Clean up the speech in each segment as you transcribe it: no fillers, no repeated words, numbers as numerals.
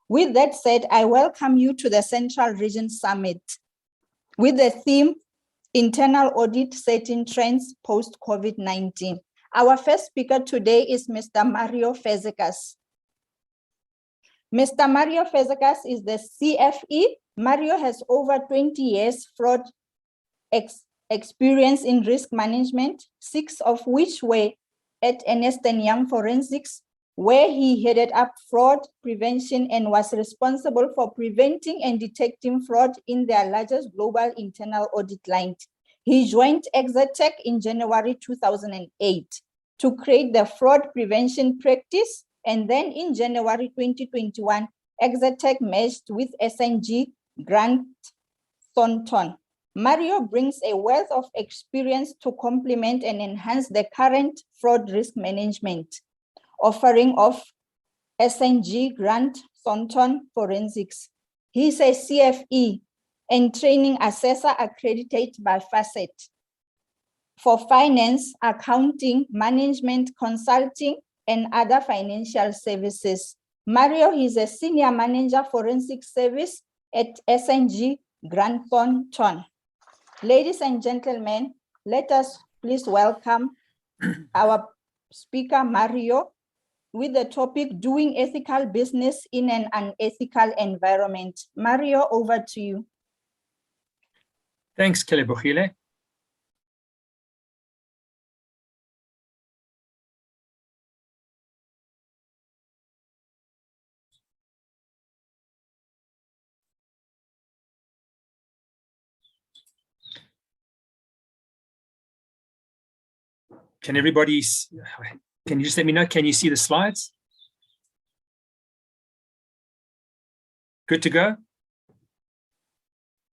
With that said, I welcome you to the Central Region Summit with the theme, Internal Audit Setting Trends Post-COVID-19. Our first speaker today is Mr. Mario Fazekas. Mr. Mario Fazekas is the CFE. Mario has over 20 years fraud experience in risk management, 6 of which were at Ernst & Young Forensics, where he headed up fraud prevention and was responsible for preventing and detecting fraud in their largest global internal audit line. He joined Exatech in January 2008 to create the fraud prevention practice, and then in January 2021, Exatech merged with SNG Grant Thornton. Mario brings a wealth of experience to complement and enhance the current fraud risk management offering of SNG Grant Thornton Forensics. He is a CFE and training assessor accredited by Facet for finance, accounting, management, consulting, and other financial services. Mario is a senior manager forensic service at SNG Grant Thornton. Ladies and gentlemen, let us please welcome our speaker, Mario, with the topic, Doing Ethical Business in an Unethical Environment. Mario, over to you. Thanks, Kelebogile. Can everybody, can you just let me know, can you see the slides? Good to go?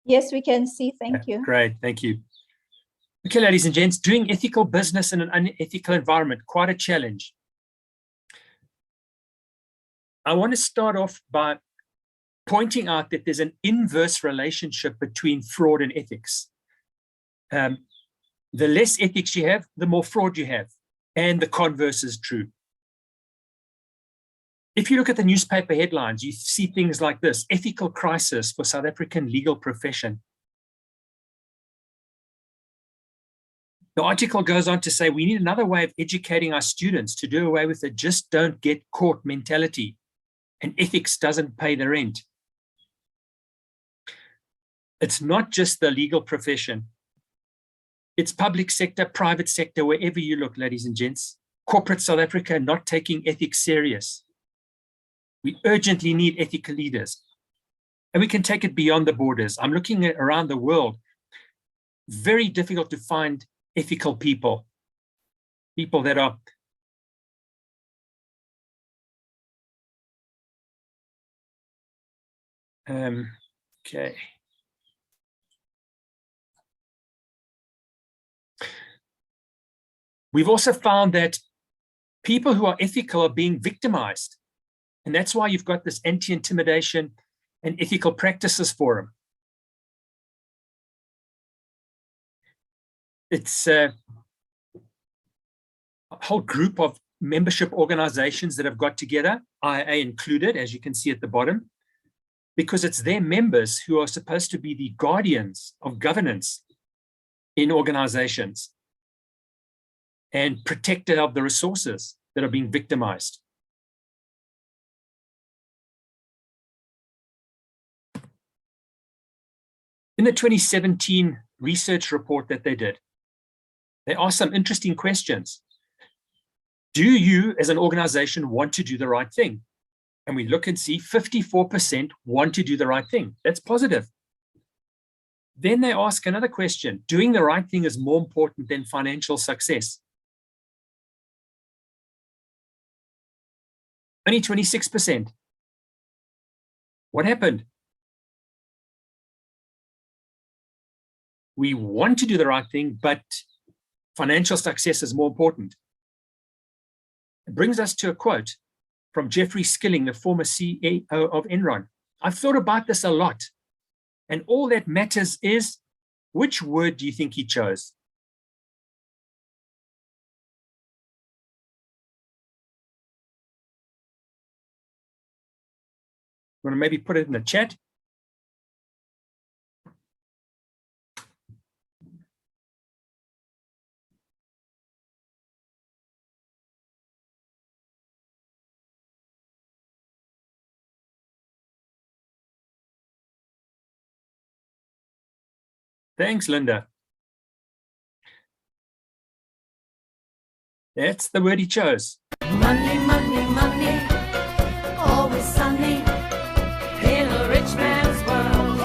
Yes, we can see, thank you. Great, thank you. Okay, ladies and gents, doing ethical business in an unethical environment, quite a challenge. I want to start off by pointing out that there's an inverse relationship between fraud and ethics. The less ethics you have, the more fraud you have, and the converse is true. If you look at the newspaper headlines, you see things like this: ethical crisis for South African legal profession. The article goes on to say we need another way of educating our students to do away with the just don't get caught mentality, and ethics doesn't pay the rent. It's not just the legal profession. It's public sector, private sector, wherever you look, ladies and gents. Corporate South Africa not taking ethics serious. We urgently need ethical leaders. And we can take it beyond the borders. I'm looking at around the world. Very difficult to find ethical people. People that are okay. We've also found that people who are ethical are being victimized. And that's why you've got this anti-intimidation and ethical practices forum. It's a whole group of membership organizations that have got together, IIA included, as you can see at the bottom, because it's their members who are supposed to be the guardians of governance in organizations and protector of the resources that are being victimized. In the 2017 research report that they did, they asked some interesting questions. Do you, as an organization, want to do the right thing? And we look and see 54% want to do the right thing. That's positive. Then they ask another question. Doing the right thing is more important than financial success. Only 26%. What happened? We want to do the right thing, but financial success is more important. It brings us to a quote from Jeffrey Skilling, the former CEO of Enron. I've thought about this a lot, and all that matters is, which word do you think he chose? Want to maybe put it in the chat? Thanks, Linda. That's the word he chose. Money, money, money, always sunny in a rich man's world.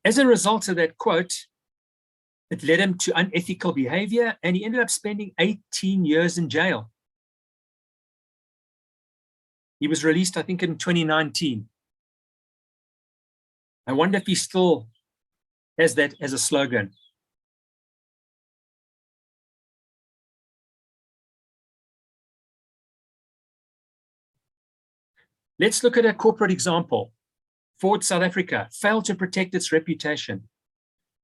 As a result of that quote, it led him to unethical behavior, and he ended up spending 18 years in jail. He was released, I think, in 2019. I wonder if he still has that as a slogan. Let's look at a corporate example. Ford South Africa failed to protect its reputation.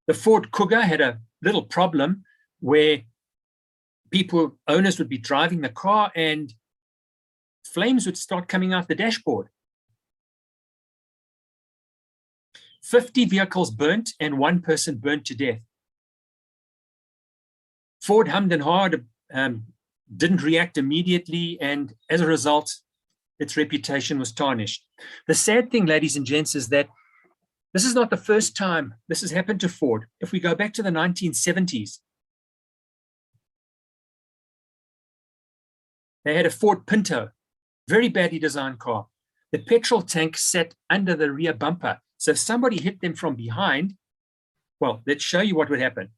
The Ford Cougar had a little problem where owners would be driving the car and flames would start coming out the dashboard. 50 vehicles burnt and 1 person burnt to death. Ford hummed and hawed, didn't react immediately, and as a result, its reputation was tarnished. The sad thing, ladies and gents, is that this is not the first time this has happened to Ford. If we go back to the 1970s, they had a Ford Pinto, very badly designed car. The petrol tank sat under the rear bumper. So if somebody hit them from behind, well, let's show you what would happen.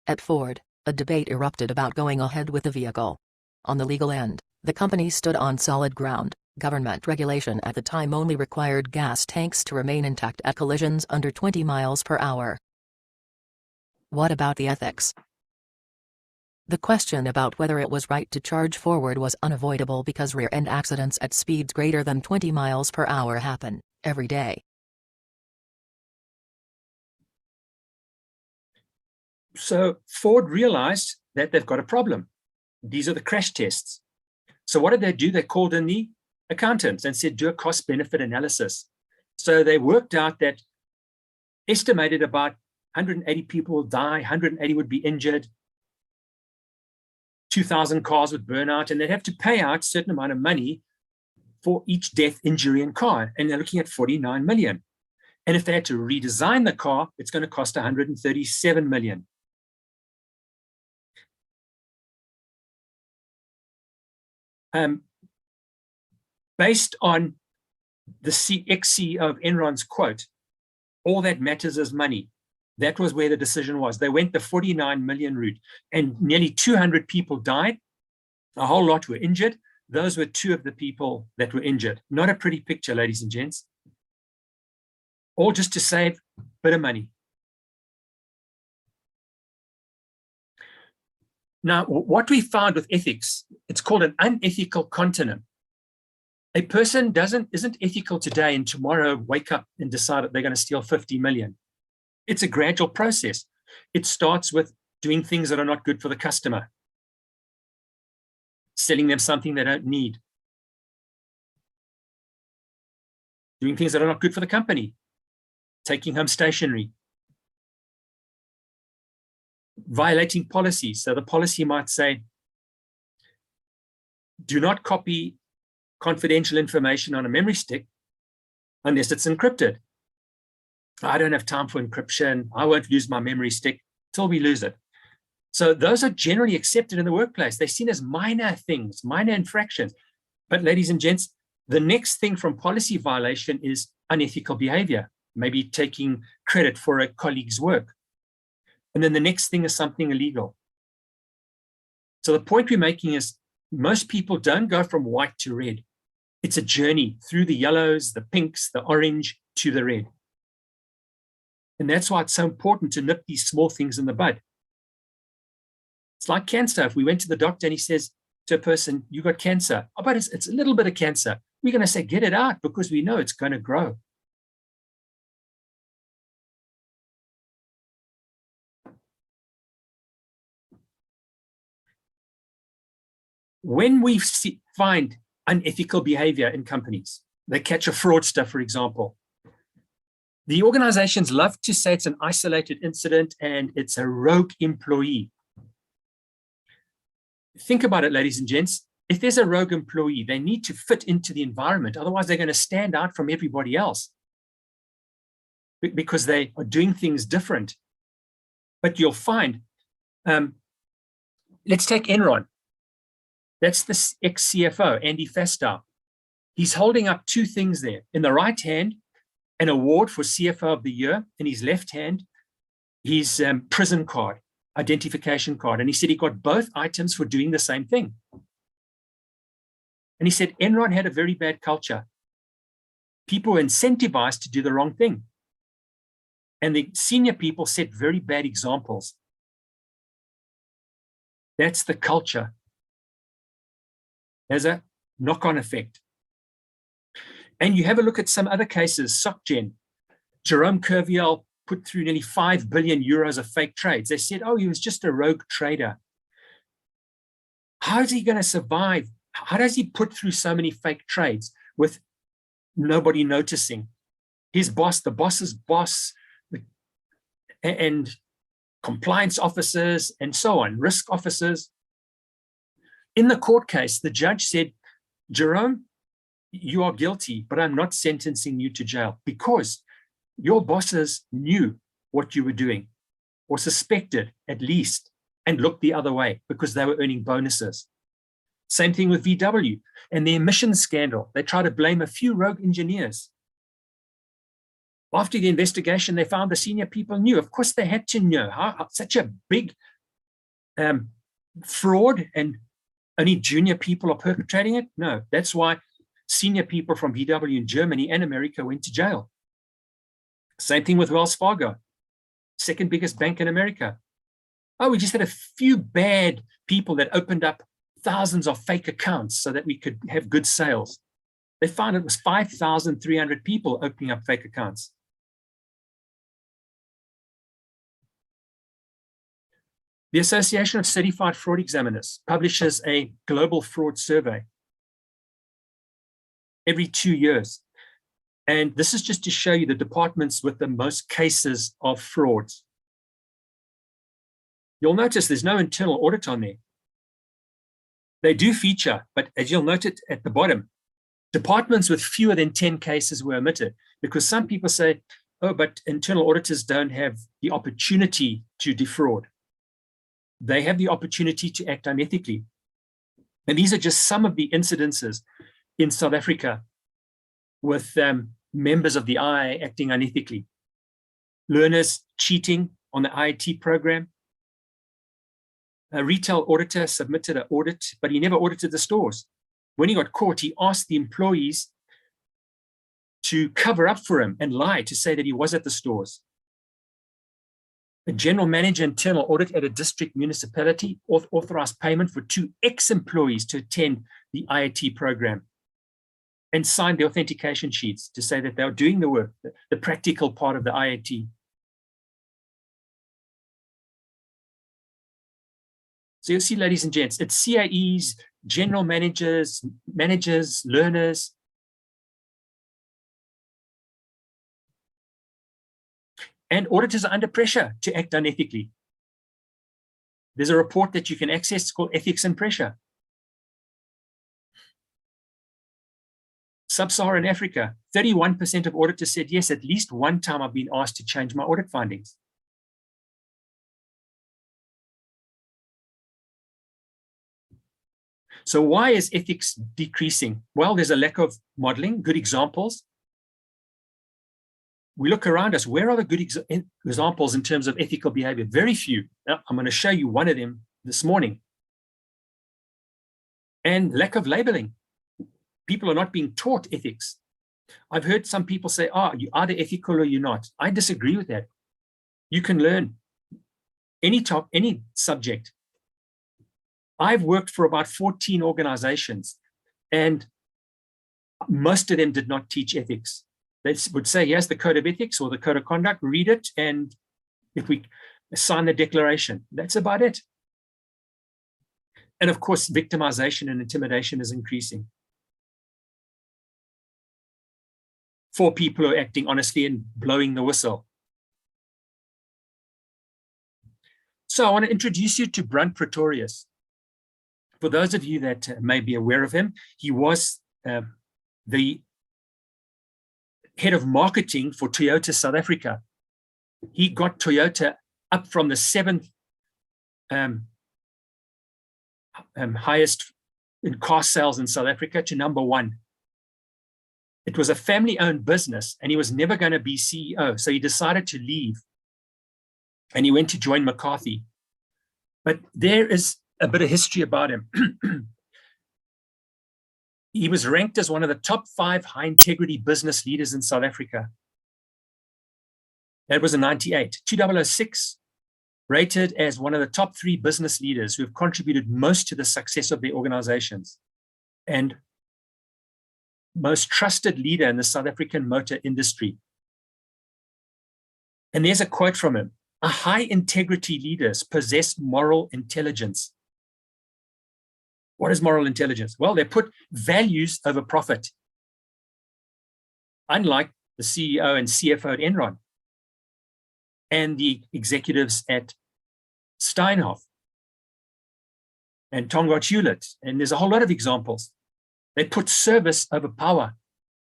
At Ford, a debate erupted about going ahead with the vehicle. On the legal end, the company stood on solid ground. Government regulation at the time only required gas tanks to remain intact at collisions under 20 miles per hour. What about the ethics? The question about whether it was right to charge forward was unavoidable because rear-end accidents at speeds greater than 20 miles per hour happen every day. So Ford realized that they've got a problem. These are the crash tests. So what did they do? They called in the accountants and said, do a cost-benefit analysis. So they worked out that estimated about 180 people will die, 180 would be injured, 2,000 cars would burn out, and they'd have to pay out a certain amount of money for each death, injury, and car. And they're looking at 49 million. And if they had to redesign the car, it's going to cost 137 million. Based on the ex-CEO of Enron's quote, all that matters is money. That was where the decision was. They went the 49 million route, and nearly 200 people died. A whole lot were injured. Those were 2 of the people that were injured. Not a pretty picture, ladies and gents. All just to save a bit of money. Now, what we found with ethics, it's called an unethical continuum. A person isn't ethical today and tomorrow wake up and decide that they're going to steal 50 million. It's a gradual process. It starts with doing things that are not good for the customer, selling them something they don't need, doing things that are not good for the company, taking home stationery, violating policies. So the policy might say, do not copy confidential information on a memory stick unless it's encrypted. I don't have time for encryption. I won't lose my memory stick till we lose it. So those are generally accepted in the workplace. They're seen as minor things, minor infractions. But ladies and gents, the next thing from policy violation is unethical behavior, maybe taking credit for a colleague's work. And then the next thing is something illegal. So the point we're making is most people don't go from white to red. It's a journey through the yellows, the pinks, the orange to the red. And that's why it's so important to nip these small things in the bud. It's like cancer. If we went to the doctor and he says to a person, you got cancer, oh, but it's a little bit of cancer. We're going to say, get it out, because we know it's going to grow. When we find unethical behavior in companies, they catch a fraudster, for example, the organizations love to say it's an isolated incident and it's a rogue employee. Think about it, ladies and gents. If there's a rogue employee, they need to fit into the environment. Otherwise, they're going to stand out from everybody else because they are doing things different. But you'll find, let's take Enron. That's the ex-CFO, Andy Fastow. He's holding up two things there. In the right hand, an award for CFO of the year. In his left hand, his prison card, identification card. And he said he got both items for doing the same thing. And he said Enron had a very bad culture. People were incentivized to do the wrong thing. And the senior people set very bad examples. That's the culture. There's a knock-on effect. And you have a look at some other cases, SocGen. Jerome Kerviel put through nearly 5 billion euros of fake trades. They said, oh, he was just a rogue trader. How is he going to survive? How does he put through so many fake trades with nobody noticing? His boss, the boss's boss, and compliance officers, and so on, risk officers. In the court case, the judge said, Jerome, you are guilty, but I'm not sentencing you to jail because your bosses knew what you were doing, or suspected at least, and looked the other way because they were earning bonuses. Same thing with VW and the emissions scandal. They tried to blame a few rogue engineers. After the investigation, they found the senior people knew. Of course, they had to know. How such a big fraud, and only junior people are perpetrating it? No, that's why senior people from VW in Germany and America went to jail. Same thing with Wells Fargo, second biggest bank in America. Oh, we just had a few bad people that opened up thousands of fake accounts so that we could have good sales. They found it was 5,300 people opening up fake accounts. The Association of Certified Fraud Examiners publishes a global fraud survey every 2 years. And this is just to show you the departments with the most cases of frauds. You'll notice there's no internal audit on there. They do feature, but as you'll note it at the bottom, departments with fewer than 10 cases were omitted because some people say, oh, but internal auditors don't have the opportunity to defraud. They have the opportunity to act unethically. And these are just some of the incidences in South Africa with members of the IIA acting unethically. Learners cheating on the IIT program. A retail auditor submitted an audit, but he never audited the stores. When he got caught, he asked the employees to cover up for him and lie to say that he was at the stores. A general manager internal audit at a district municipality authorized payment for 2 ex-employees to attend the IIT program and signed the authentication sheets to say that they were doing the work, the practical part of the IIT. So you'll see, ladies and gents, it's CAEs, general managers, learners. And auditors are under pressure to act unethically. There's a report that you can access called Ethics and Pressure. Sub-Saharan Africa, 31% of auditors said, yes, at least one time I've been asked to change my audit findings. So why is ethics decreasing? Well, there's a lack of modeling, good examples. We look around us, where are the good examples in terms of ethical behavior? Very few. Now, I'm going to show you one of them this morning. And lack of labeling. people are not being taught ethics. I've heard some people say, oh, you're either ethical or you're not. I disagree with that. You can learn any subject. I've worked for about 14 organizations, and most of them did not teach ethics. They would say, here's the code of ethics or the code of conduct, read it, and if we sign the declaration, that's about it. And of course, victimization and intimidation is increasing for people who are acting honestly and blowing the whistle. So I want to introduce you to Brent Pretorius. For those of you that may be aware of him, he was the head of marketing for Toyota South Africa. He got Toyota up from the 7th highest in car sales in South Africa to number 1. It was a family-owned business, and he was never going to be CEO. So he decided to leave, and he went to join McCarthy. But there is a bit of history about him. He was ranked as one of the top 5 high-integrity business leaders in South Africa. That was in 98. 2006, rated as one of the top 3 business leaders who have contributed most to the success of their organizations, and most trusted leader in the South African motor industry. And there's a quote from him: "A high-integrity leaders possess moral intelligence." What is moral intelligence? Well, they put values over profit. Unlike the CEO and CFO at Enron and the executives at Steinhoff and Tongaat Hewlett, and there's a whole lot of examples. They put service over power.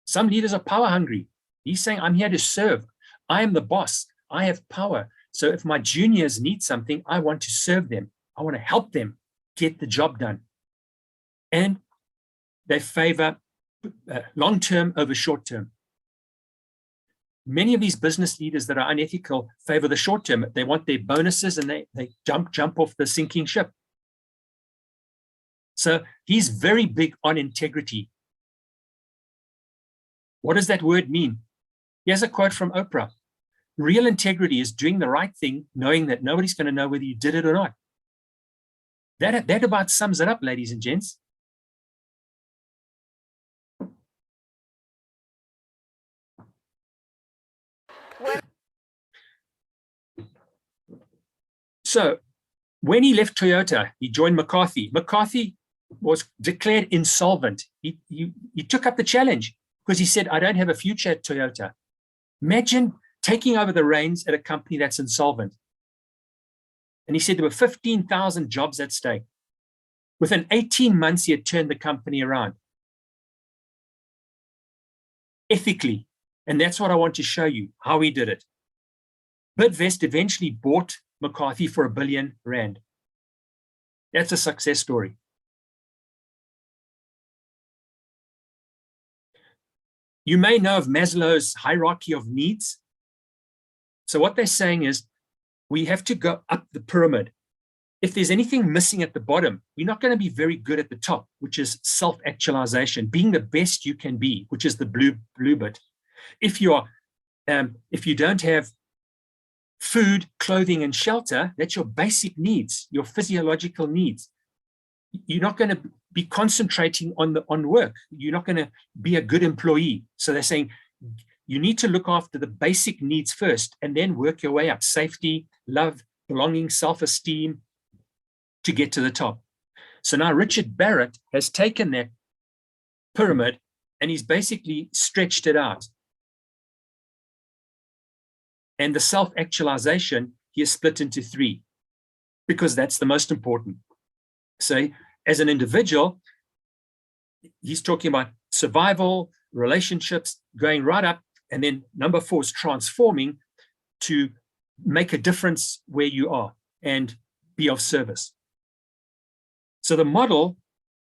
Some leaders are power hungry. He's saying, I'm here to serve. I am the boss. I have power. So if my juniors need something, I want to serve them. I want to help them get the job done. And they favor long-term over short-term. Many of these business leaders that are unethical favor the short-term. They want their bonuses, and they jump off the sinking ship. So he's very big on integrity. What does that word mean? Here's a quote from Oprah: "Real integrity is doing the right thing, knowing that nobody's going to know whether you did it or not." That about sums it up, ladies and gents. So when he left Toyota, he joined McCarthy. McCarthy was declared insolvent. He took up the challenge because he said, I don't have a future at Toyota. Imagine taking over the reins at a company that's insolvent. And he said there were 15,000 jobs at stake. Within 18 months, he had turned the company around ethically. And that's what I want to show you, how he did it. Bidvest eventually bought McCarthy for R1 billion. That's a success story. You may know of Maslow's hierarchy of needs. So what they're saying is we have to go up the pyramid. If there's anything missing at the bottom, you're not going to be very good at the top, which is self-actualization, being the best you can be, which is the blue bit. If you don't have food, clothing, and shelter, that's your basic needs, your physiological needs. You're not going to be concentrating on work. You're not going to be a good employee. So they're saying you need to look after the basic needs first and then work your way up. Safety, love, belonging, self-esteem to get to the top. So now Richard Barrett has taken that pyramid and he's basically stretched it out. And the self-actualization, he has split into 3 because that's the most important. So as an individual, he's talking about survival, relationships, going right up. And then number 4 is transforming to make a difference where you are and be of service. So the model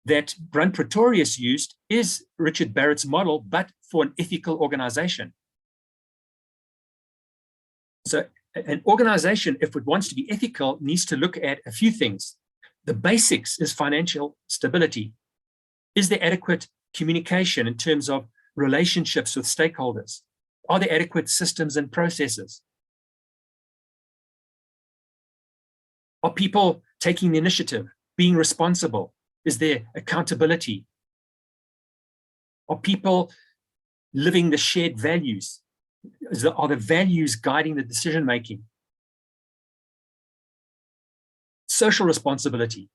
that Brent Pretorius used is Richard Barrett's model, but for an ethical organization. So an organization, if it wants to be ethical, needs to look at a few things. The basics is financial stability. Is there adequate communication in terms of relationships with stakeholders? Are there adequate systems and processes? Are people taking the initiative, being responsible? Is there accountability? Are people living the shared values? Are the values guiding the decision-making? Social responsibility.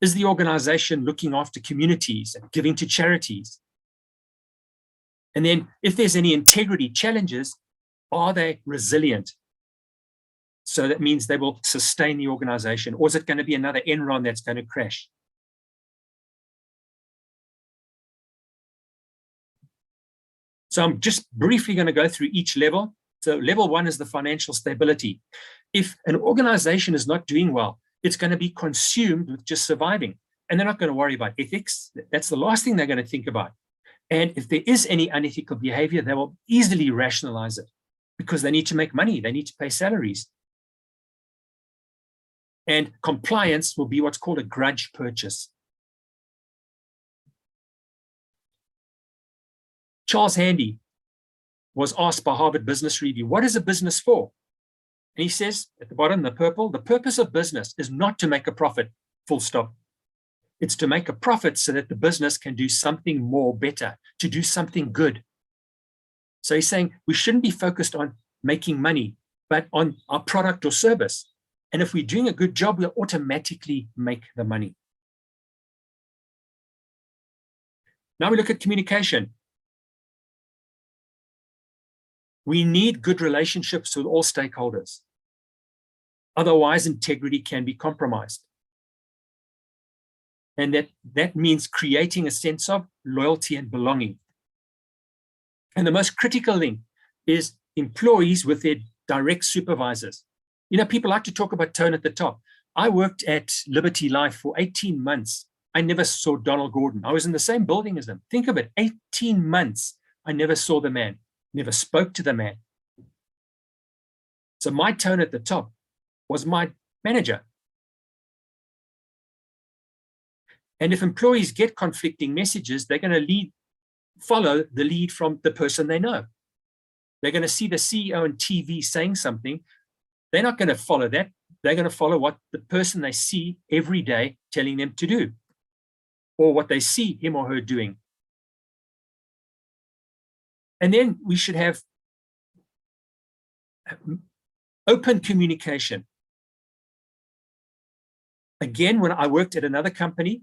Is the organization looking after communities and giving to charities? And then if there's any integrity challenges, are they resilient? So that means they will sustain the organization, or is it going to be another Enron that's going to crash? So I'm just briefly going to go through each level. So level 1 is the financial stability. If an organization is not doing well, it's going to be consumed with just surviving. And they're not going to worry about ethics. That's the last thing they're going to think about. And if there is any unethical behavior, they will easily rationalize it because they need to make money. They need to pay salaries. And compliance will be what's called a grudge purchase. Charles Handy was asked by Harvard Business Review, what is a business for? And he says at the bottom, the purple, the purpose of business is not to make a profit, full stop. It's to make a profit so that the business can do something more better, to do something good. So he's saying we shouldn't be focused on making money, but on our product or service. And if we're doing a good job, we'll automatically make the money. Now we look at communication. We need good relationships with all stakeholders. Otherwise, integrity can be compromised. And that means creating a sense of loyalty and belonging. And the most critical thing is employees with their direct supervisors. You know, people like to talk about tone at the top. I worked at Liberty Life for 18 months. I never saw Donald Gordon. I was in the same building as him. Think of it, 18 months. I never saw the man, never spoke to the man. So my tone at the top was my manager. And if employees get conflicting messages, they're going to follow the lead from the person they know. They're going to see the CEO on TV saying something. They're not going to follow that. They're going to follow what the person they see every day telling them to do, or what they see him or her doing. And then we should have open communication. Again, when I worked at another company,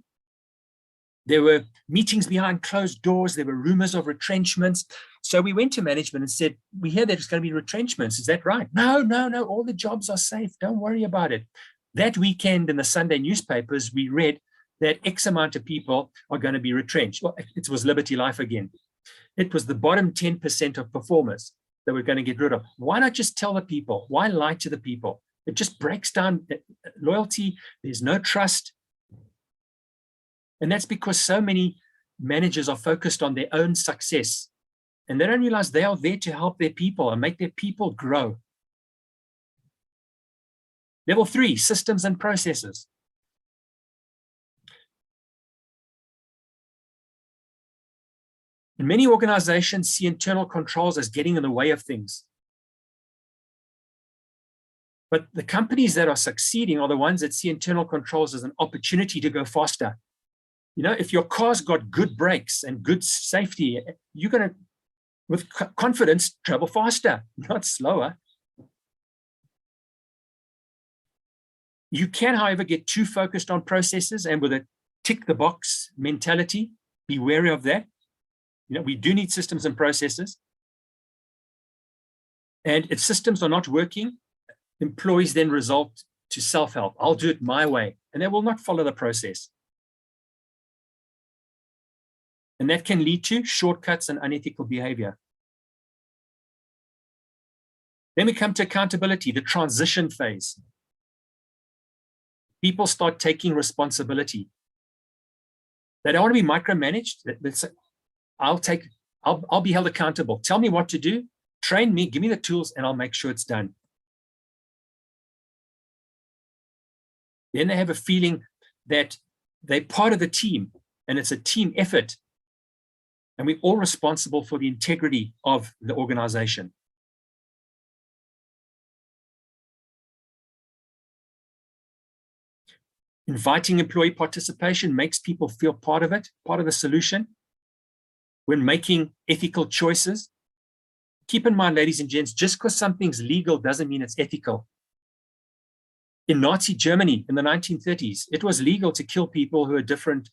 there were meetings behind closed doors. There were rumors of retrenchments. So we went to management and said, we hear there's going to be retrenchments. Is that right? No, all the jobs are safe. Don't worry about it. That weekend in the Sunday newspapers, we read that X amount of people are going to be retrenched. Well, it was Liberty Life again. It was the bottom 10% of performers that we're going to get rid of. Why not just tell the people? Why lie to the people? It just breaks down loyalty. There's no trust. And that's because so many managers are focused on their own success. And they don't realize they are there to help their people and make their people grow. Level 3, systems and processes. And many organizations see internal controls as getting in the way of things. But the companies that are succeeding are the ones that see internal controls as an opportunity to go faster. You know, if your car's got good brakes and good safety, you're going to, with confidence, travel faster, not slower. You can, however, get too focused on processes and with a tick the box mentality. Be wary of that. You know, we do need systems and processes. And if systems are not working, employees then result to self-help. I'll do it my way, and they will not follow the process. And that can lead to shortcuts and unethical behavior. Then we come to accountability, the transition phase. People start taking responsibility. They don't want to be micromanaged. I'll be held accountable. Tell me what to do, train me, give me the tools, and I'll make sure it's done. Then they have a feeling that they're part of the team. and it's a team effort. And we're all responsible for the integrity of the organization. Inviting employee participation makes people feel part of it, part of the solution. When making ethical choices, keep in mind, ladies and gents, just because something's legal doesn't mean it's ethical. In Nazi Germany in the 1930s, it was legal to kill people who are different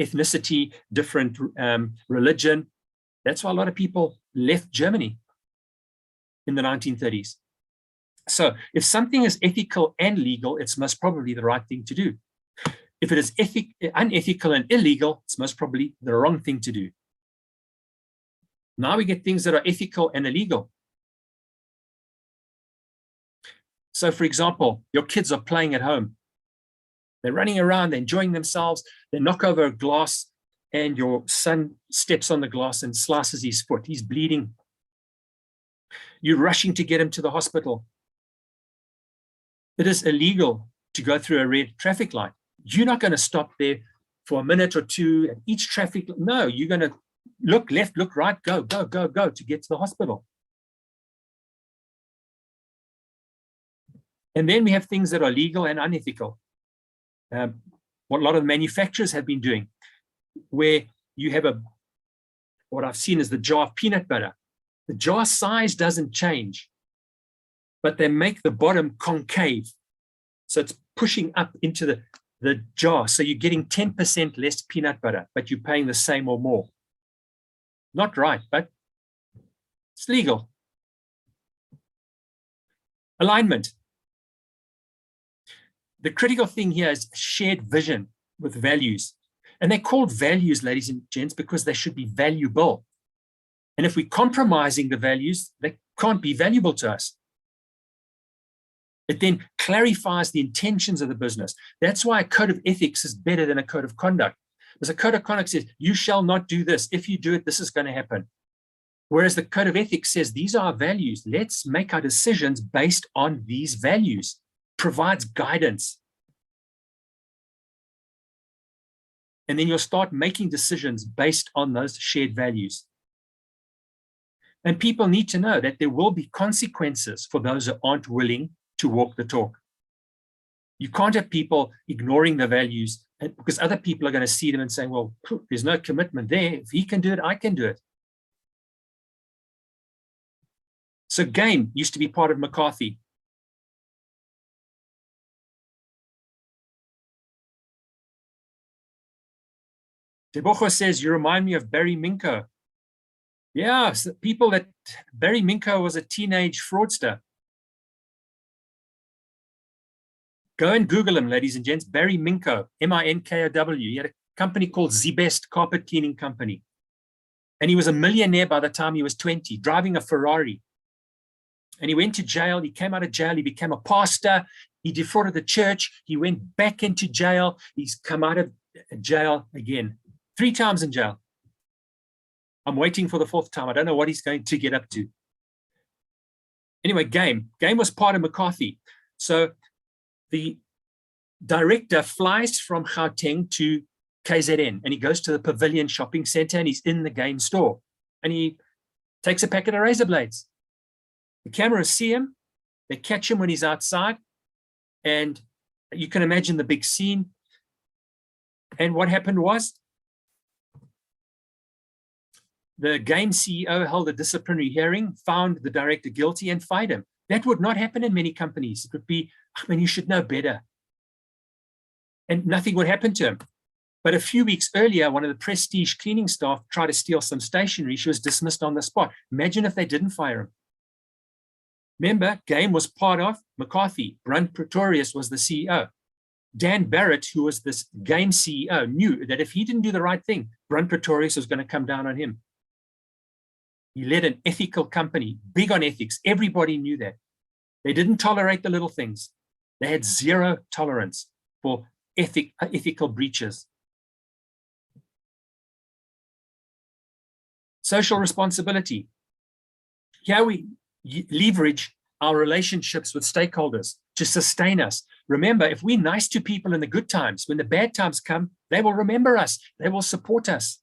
ethnicity, different religion. That's why a lot of people left Germany in the 1930s. So if something is ethical and legal, it's most probably the right thing to do. If it is unethical and illegal, it's most probably the wrong thing to do. Now we get things that are ethical and illegal. So for example, your kids are playing at home. They're running around, they're enjoying themselves, they knock over a glass and your son steps on the glass and slices his foot. He's bleeding. You're rushing to get him to the hospital. It is illegal to go through a red traffic light. You're not going to stop there for a minute or two at each traffic. No, you're going to look left, look right, go, go, go, go to get to the hospital. And then we have things that are legal and unethical. What a lot of manufacturers have been doing, where you have what I've seen is the jar of peanut butter. The jar size doesn't change, but they make the bottom concave. So it's pushing up into the jar. So you're getting 10% less peanut butter, but you're paying the same or more. Not right, but it's legal. Alignment. The critical thing here is shared vision with values. And they're called values, ladies and gents, because they should be valuable. And if we're compromising the values, they can't be valuable to us. It then clarifies the intentions of the business. That's why a code of ethics is better than a code of conduct. Because a code of conduct says, you shall not do this. If you do it, this is going to happen. Whereas the code of ethics says, these are our values. Let's make our decisions based on these values. Provides guidance. And then you'll start making decisions based on those shared values. And people need to know that there will be consequences for those who aren't willing to walk the talk. You can't have people ignoring the values because other people are going to see them and say, well, there's no commitment there. If he can do it, I can do it. So game used to be part of McCarthy. Debocho says, you remind me of Barry Minko. Yeah, so Barry Minko was a teenage fraudster. Go and Google him, ladies and gents. Barry Minko, M-I-N-K-O-W. He had a company called Z-Best Carpet Cleaning Company. And he was a millionaire by the time he was 20, driving a Ferrari. And he went to jail. He came out of jail. He became a pastor. He defrauded the church. He went back into jail. He's come out of jail again. 3 times in jail. I'm waiting for the 4th time. I don't know what he's going to get up to. Anyway, Game was part of McCarthy. So the director flies from Gauteng to KZN and he goes to the Pavilion Shopping Center and he's in the Game store and he takes a packet of razor blades. The cameras see him. They catch him when he's outside. And you can imagine the big scene. And what happened was, the Game CEO held a disciplinary hearing, found the director guilty and fired him. That would not happen in many companies. It would be, I mean, you should know better. And nothing would happen to him. But a few weeks earlier, one of the prestige cleaning staff tried to steal some stationery. She was dismissed on the spot. Imagine if they didn't fire him. Remember, Game was part of McCarthy. Brent Pretorius was the CEO. Dan Barrett, who was this Game CEO, knew that if he didn't do the right thing, Brent Pretorius was going to come down on him. He led an ethical company, big on ethics. Everybody knew that. They didn't tolerate the little things. They had zero tolerance for ethical breaches. Social responsibility. Here we leverage our relationships with stakeholders. to sustain us. Remember, if we're nice to people in the good times, when the bad times come, they will remember us. They will support us.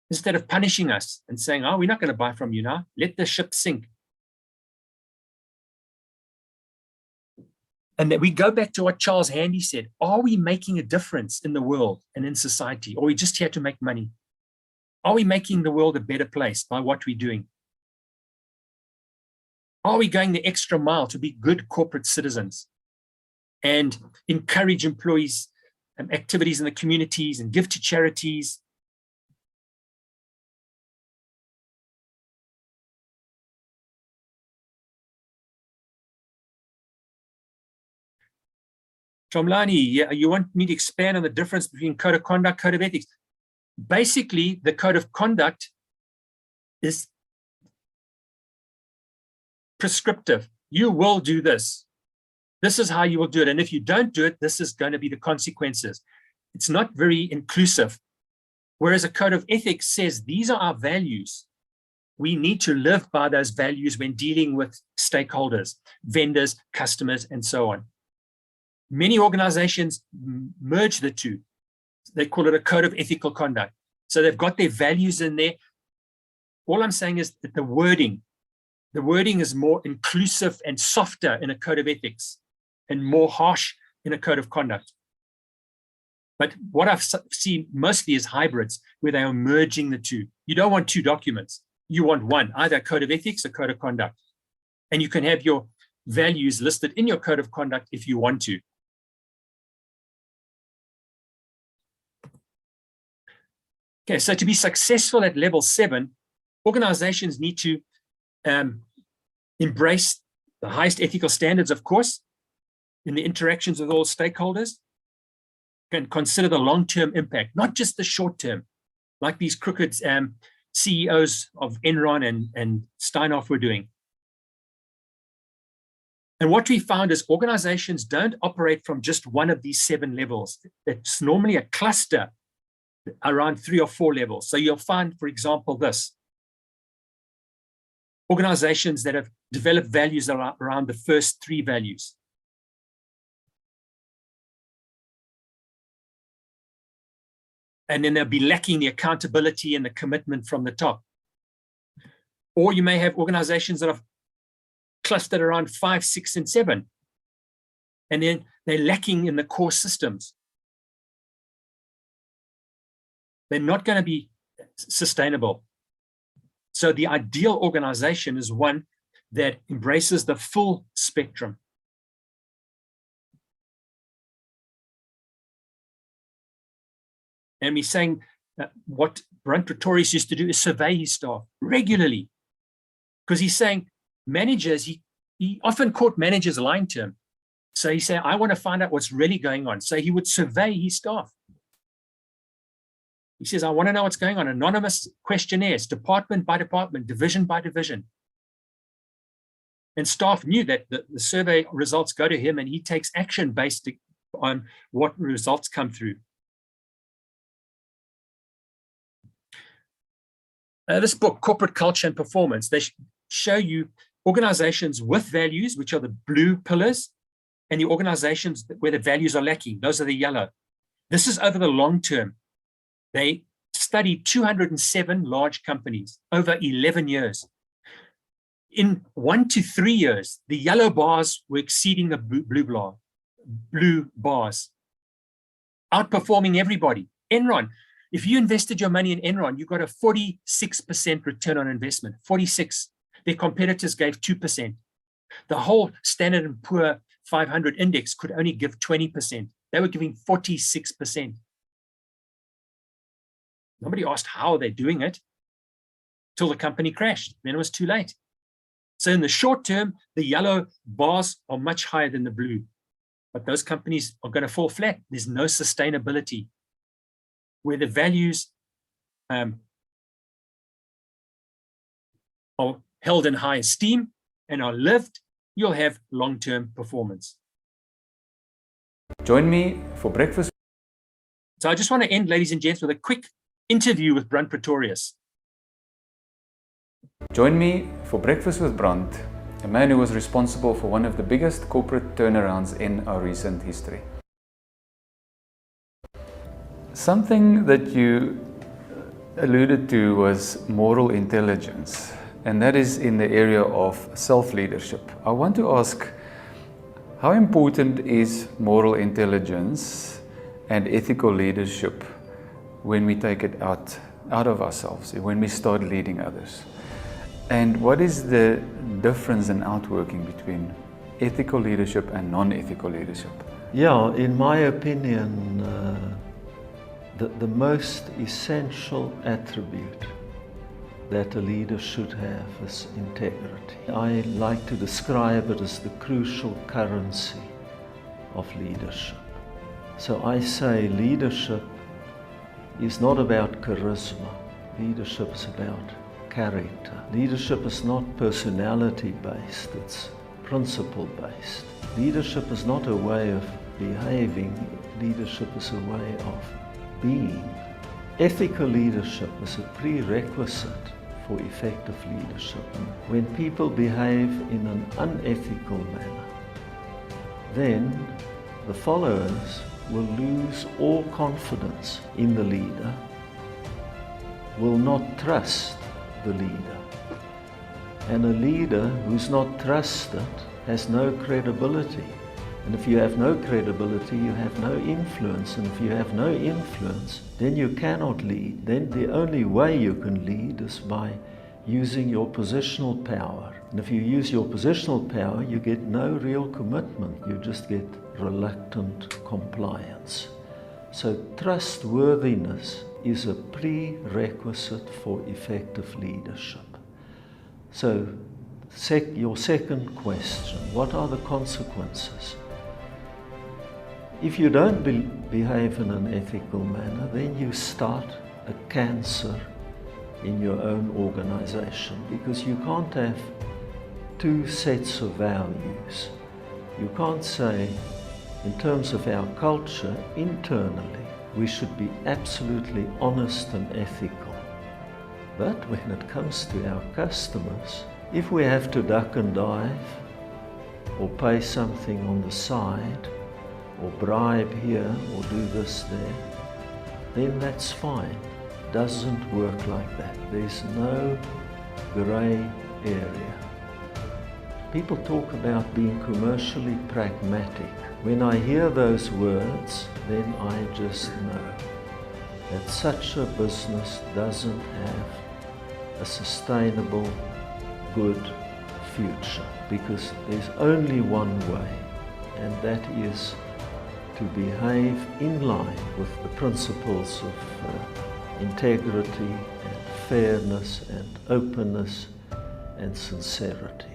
Instead of punishing us and saying, oh, we're not going to buy from you now. Let the ship sink. And that we go back to what Charles Handy said. Are we making a difference in the world and in society? Or are we just here to make money? Are we making the world a better place by what we're doing? Are we going the extra mile to be good corporate citizens and encourage employees and activities in the communities and give to charities? Chomlani, you want me to expand on the difference between code of conduct, code of ethics? Basically, the code of conduct is prescriptive. You will do this. This is how you will do it. And if you don't do it, this is going to be the consequences. It's not very inclusive. Whereas a code of ethics says these are our values. We need to live by those values when dealing with stakeholders, vendors, customers, and so on. Many organizations merge the two. They call it a code of ethical conduct. So they've got their values in there. All I'm saying is that the wording is more inclusive and softer in a code of ethics and more harsh in a code of conduct. But what I've seen mostly is hybrids where they are merging the two. You don't want two documents. You want one, either a code of ethics or code of conduct. And you can have your values listed in your code of conduct if you want to. Okay, so to be successful at level 7, organizations need to embrace the highest ethical standards, of course, in the interactions with all stakeholders, and consider the long-term impact, not just the short-term, like these crooked CEOs of Enron and Steinhoff were doing. And what we found is organizations don't operate from just one of these 7 levels. It's normally a cluster around 3 or 4 levels. So you'll find, for example, this. Organizations that have developed values around the first 3 values. And then they'll be lacking the accountability and the commitment from the top. Or you may have organizations that have clustered around 5, 6, and 7. And then they're lacking in the core systems. They're not going to be sustainable. So the ideal organization is one that embraces the full spectrum. And we're saying that what Brent Pretorius used to do is survey his staff regularly. Because he's saying managers, he often caught managers lying to him. So he said, I want to find out what's really going on. So he would survey his staff. He says, I want to know what's going on. Anonymous questionnaires, department by department, division by division. And staff knew that the survey results go to him and he takes action based on what results come through. This book, Corporate Culture and Performance, they show you organizations with values, which are the blue pillars, and the organizations where the values are lacking. Those are the yellow. This is over the long term. They studied 207 large companies over 11 years. In 1 to 3 years, the yellow bars were exceeding the blue bars, outperforming everybody. Enron, if you invested your money in Enron, you got a 46% return on investment, 46. Their competitors gave 2%. The whole Standard & Poor 500 index could only give 20%. They were giving 46%. Nobody asked how they're doing it till the company crashed. Then it was too late. So in the short term, the yellow bars are much higher than the blue, but those companies are going to fall flat. There's no sustainability. Where the values are held in high esteem and are lived, you'll have long-term performance. Join me for breakfast. So I just want to end, ladies and gents, with a quick interview with Brent Pretorius. Join me for breakfast with Brent, a man who was responsible for one of the biggest corporate turnarounds in our recent history. Something that you alluded to was moral intelligence, and that is in the area of self-leadership. I want to ask, how important is moral intelligence and ethical leadership when we take it out of ourselves, when we start leading others? And what is the difference and outworking between ethical leadership and non-ethical leadership? Yeah, in my opinion, the most essential attribute that a leader should have is integrity. I like to describe it as the crucial currency of leadership. So I say leadership is not about charisma. Leadership is about character. Leadership is not personality-based, it's principle-based. Leadership is not a way of behaving, leadership is a way of being. Ethical leadership is a prerequisite for effective leadership. When people behave in an unethical manner, then the followers will lose all confidence in the leader, will not trust the leader. And a leader who's not trusted has no credibility. And if you have no credibility, you have no influence. And if you have no influence, then you cannot lead. Then the only way you can lead is by using your positional power. And if you use your positional power, you get no real commitment. You just get reluctant compliance. So trustworthiness is a prerequisite for effective leadership. So your second question, what are the consequences? If you don't behave in an ethical manner, then you start a cancer in your own organization, because you can't have two sets of values. You can't say, in terms of our culture, internally, we should be absolutely honest and ethical. But when it comes to our customers, if we have to duck and dive, or pay something on the side, or bribe here, or do this there, then that's fine. Doesn't work like that. There's no grey area. People talk about being commercially pragmatic. When I hear those words, then I just know that such a business doesn't have a sustainable, good future, because there's only one way, and that is to behave in line with the principles of integrity and fairness and openness and sincerity.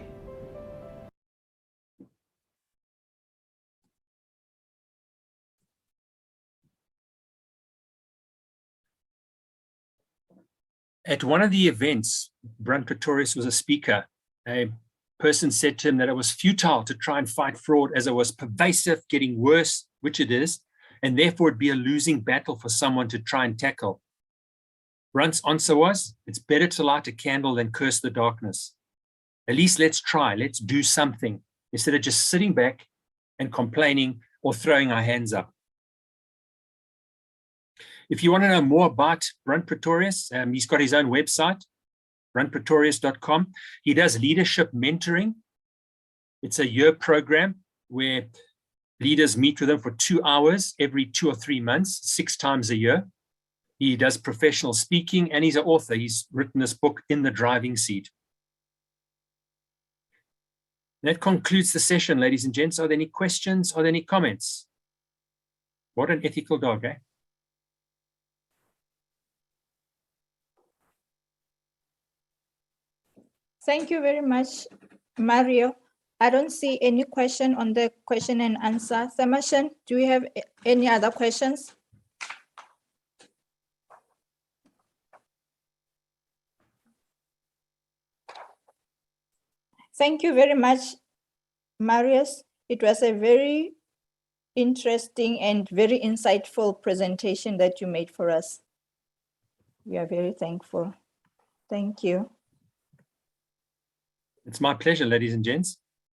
At one of the events, Brent Pretorius was a speaker. A person said to him that it was futile to try and fight fraud, as it was pervasive, getting worse, which it is, and therefore it'd be a losing battle for someone to try and tackle. Brent's answer was, it's better to light a candle than curse the darkness. At least let's try, let's do something, instead of just sitting back and complaining or throwing our hands up. If you want to know more about Brent Pretorius, he's got his own website, brentpretorius.com. He does leadership mentoring. It's a year program where leaders meet with him for 2 hours every 2 or 3 months, 6 times a year. He does professional speaking, and he's an author. He's written this book, In the Driving Seat. That concludes the session, ladies and gents. Are there any questions? Are there any comments? What an ethical dog, eh? Thank you very much, Mario. I don't see any question on the question and answer. Samashan, do you have any other questions? Thank you very much, Marius. It was a very interesting and very insightful presentation that you made for us. We are very thankful. Thank you. It's my pleasure, ladies and gents.